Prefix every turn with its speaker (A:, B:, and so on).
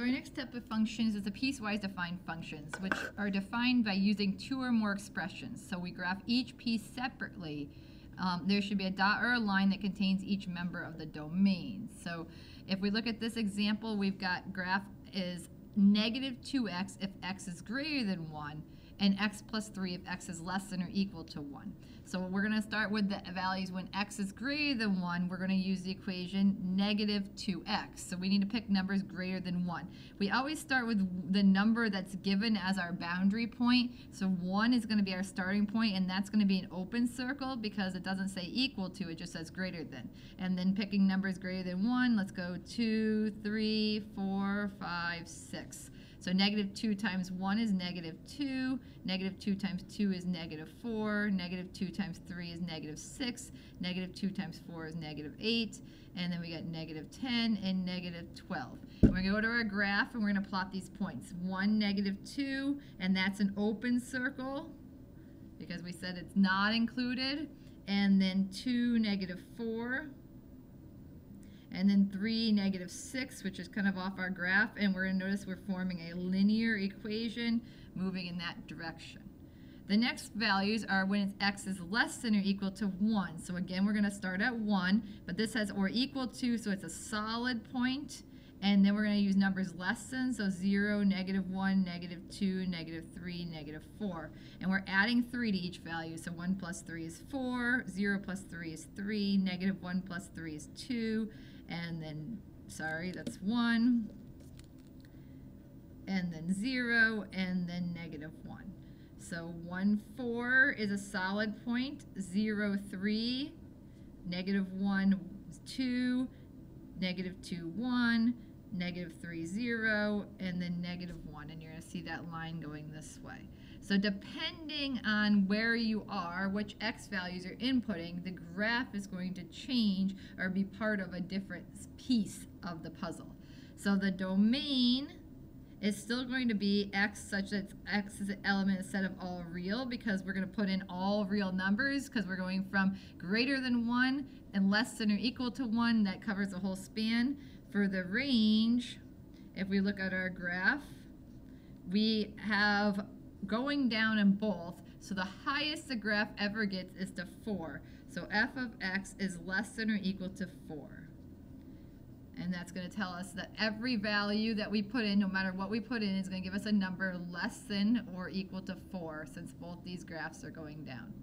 A: So our next step of functions is the piecewise defined functions, which are defined by using two or more expressions. So we graph each piece separately. There should be a dot or a line that contains each member of the domain. So if we look at this example, we've got graph is negative 2x if x is greater than 1, and x plus 3 if x is less than or equal to 1. So we're going to start with the values when x is greater than 1. We're going to use the equation negative 2x. So we need to pick numbers greater than 1. We always start with the number that's given as our boundary point. So 1 is going to be our starting point, and that's going to be an open circle because it doesn't say equal to, it just says greater than. And then picking numbers greater than 1, let's go 2, 3, 4, 5, 6. So negative 2 times 1 is negative 2, negative 2 times 2 is negative 4, negative 2 times 3 is negative 6, negative 2 times 4 is negative 8, and then we got negative 10 and negative 12. And we're going to go to our graph and we're going to plot these points. 1, negative 2, and that's an open circle because we said it's not included, and then 2, negative 4, and then 3, negative 6, which is kind of off our graph, and we're going to notice we're forming a linear equation moving in that direction. The next values are when x is less than or equal to 1. So again, we're going to start at 1, but this has or equal to, so it's a solid point, and then we're going to use numbers less than, so 0, negative 1, negative 2, negative 3, negative 4. And we're adding 3 to each value, so 1 plus 3 is 4, 0 plus 3 is 3, negative 1 plus 3 is 2, and then, sorry, that's 1, and then 0, and then negative 1. So 1, 4 is a solid point, 0, 3, negative 1, 2, negative 2, 1, negative 3, 0, and then negative 1, and you're going to see that line going this way. So depending on where you are, which x values you're inputting, the graph is going to change or be part of a different piece of the puzzle. So the domain is still going to be x such that x is an element instead of all real, because we're going to put in all real numbers because we're going from greater than 1 and less than or equal to 1. That covers the whole span. For the range, if we look at our graph, we have going down in both, so the highest the graph ever gets is to 4. So f of x is less than or equal to 4. And that's going to tell us that every value that we put in, no matter what we put in, is going to give us a number less than or equal to 4, since both these graphs are going down.